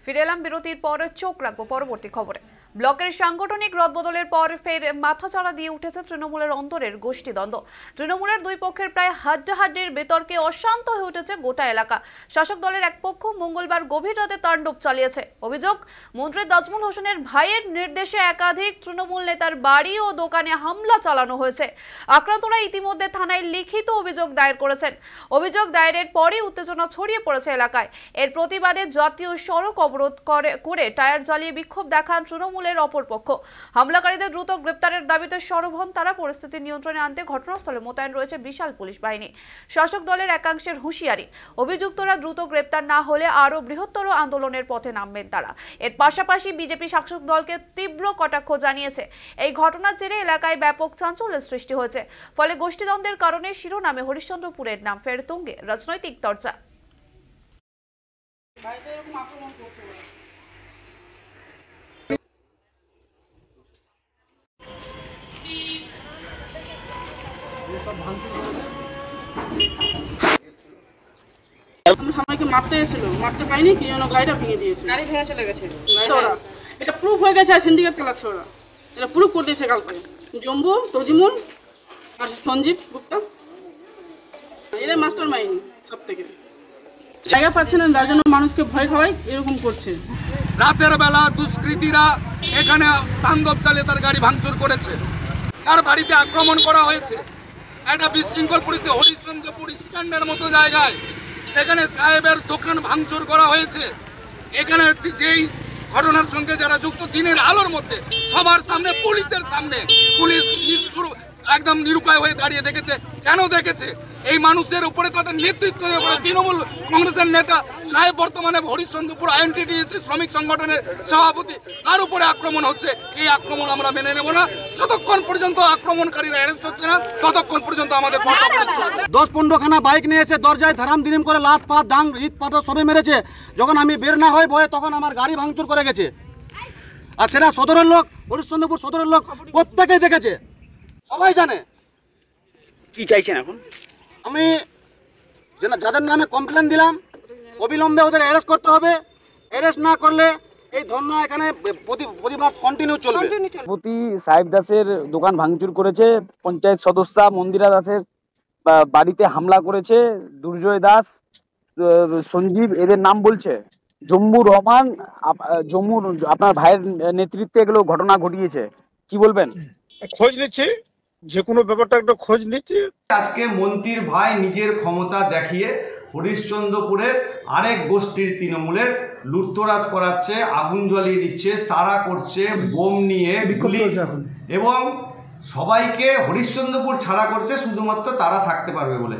ফিরে এলাম বিরতির পর, চোখ রাখবো পরবর্তী খবরে। ব্লকের সাংগঠনিক রদবদলের পর ফের মাথাচাড়া দিয়ে উঠেছে তৃণমূলের অন্তরের গোষ্ঠীদ্বন্দ্ব। তৃণমূলের দুই পক্ষের প্রায় হাড্ডাহাড্ডির বিতর্কে অশান্ত হয়ে উঠেছে গোটা এলাকা। শাসক দলের এক পক্ষ মঙ্গলবার গভীর রাতে তাণ্ডব চালিয়েছে। অভিযোগ, মন্ত্রী নাজমুল হোসেনের ভাইয়ের নির্দেশে একাধিক তৃণমূল নেতার বাড়ি ও দোকানে হামলা চালানো হয়েছে। আক্রান্তরা ইতিমধ্যে থানায় লিখিত অভিযোগ দায়ের করেছেন। অভিযোগ দায়েরের পরই উত্তেজনা ছড়িয়ে পড়েছে এলাকায়। এর প্রতিবাদে জাতীয় সড়ক অবরোধ করে টায়ার জ্বালিয়ে বিক্ষোভ দেখান তৃণমূলের অপরপক্ষ। হামলাকারীদের দ্রুত গ্রেপ্তারের দাবিতে সরব হন তারা। পরিস্থিতি নিয়ন্ত্রণে আনতে ঘটনাস্থলে মোতায়েন রয়েছে বিশাল পুলিশ বাহিনী। শাসক দলের একাংশের হুঁশিয়ারি, অভিযুক্তরা দ্রুত গ্রেপ্তার না হলে আরো বৃহত্তর আন্দোলনের পথে নামবেন তারা। এর পাশাপাশি বিজেপি শাসক দলকে তীব্র কটাক্ষ জানিয়েছে। এই ঘটনার জেরে এলাকায় ব্যাপক চাঞ্চল্যের সৃষ্টি হয়েছে। ফলে গোষ্ঠীদ্বন্দ্বের কারণে শিরোনামে হরিশ্চন্দ্রপুরের নাম ফের তুঙ্গে রাজনৈতিক চর্চা। সবাইকে মারতে এসেছিল, মারতে পাইনি, কি যেন গাড়িটা ভেঙে দিয়েছে, গাড়ি ভেঙে চলে গেছে। এটা প্রুফ হয়ে গেছে, সিন্ডিকেট চালাচ্ছে ওরা, এটা প্রুফ করে দিয়েছে কালকে। জম্বু, তজিমুল আর সঞ্জীব গুপ্তা, এরা মাস্টার মাইন্ড সব থেকে। জায়গা পাচ্ছে না, তার জন্য মানুষকে ভয় খাওয়াই এরকম করছে। রাতের বেলা দুষ্কৃতীরা এখানে তাণ্ডব চালিয়ে তার গাড়ি ভাঙচুর করেছে, তার বাড়িতে আক্রমণ করা হয়েছে। একটা বিশৃঙ্খল পরিস্থিতি হরিশ্চন্দ্রপুর স্ট্যান্ডের মতো জায়গায়, সেখানে সাহেবের দোকান ভাঙচুর করা হয়েছে। এখানে যেই ঘটনার সঙ্গে যারা যুক্ত, দিনের আলোর মধ্যে সবার সামনে, পুলিশের সামনে, পুলিশ নিষ্ঠুর একদম নিরুপায় হয়ে দাঁড়িয়ে দেখেছে। কেন দেখেছে? এই মানুষের উপরে, তাদের নেতৃত্বের উপরে তৃণমূল কংগ্রেসের নেতা সাহেব, বর্তমানে হরিশ্চন্দ্রপুর আইএনটিটিউসি শ্রমিক সংগঠনের সভাপতি, তার উপরে আক্রমণ হচ্ছে। এই আক্রমণ আমরা মেনে নেব না। যতক্ষণ পর্যন্ত আক্রমণকারীরা অ্যারেস্ট হচ্ছে না, ততক্ষণ পর্যন্ত আমাদের 10-15 খানা বাইক নিয়ে এসে দরজায় ধারাম দিরিম করে লাত পাত ডাং ইট পাতা সবে মেরেছে। যখন আমি বের না হয়ে বয়ে, তখন আমার গাড়ি ভাঙচুর করে গেছে। আর সেটা সদরের লোক, হরিশ্চন্দ্রপুর সদরের লোক প্রত্যেকেই দেখেছে, সবাই জানে। কি চাইছেন এখন? আমি যাদের নামে কমপ্লেন দিলাম, অবিলম্বে ওদের অ্যারেস্ট করতে হবে। অ্যারেস্ট না করলে এই ধর্ণা এখানে প্রতিবাদ কন্টিনিউ চলবে। সভাপতি সাহেব দাসের দোকান ভাঙচুর করেছে, পঞ্চায়েত সদস্যা মন্দিরা দাসের বাড়িতে হামলা করেছে, দুর্জয় দাস, সঞ্জীব, এদের নাম বলছে, জম্বু রহমান, জম্মুর আপনার ভাইয়ের নেতৃত্বে এগুলো ঘটনা ঘটিয়েছে। কি বলবেন? খোঁজ নিচ্ছি, যে কোনো ব্যাপারটা একটা খোঁজ নিচ্ছি। আজকে মন্ত্রীর ভাই নিজের ক্ষমতা দেখিয়ে হরিশ্চন্দ্রপুরের আরেক গোষ্ঠীর তৃণমূলের লুটতরাজ করাচ্ছে, আগুন জ্বালিয়ে দিচ্ছে, তারা করছে বোম নিয়ে গুলি, এবং সবাইকে হরিশ্চন্দ্রপুর ছাড়া করছে শুধুমাত্র তারা থাকতে পারবে বলে।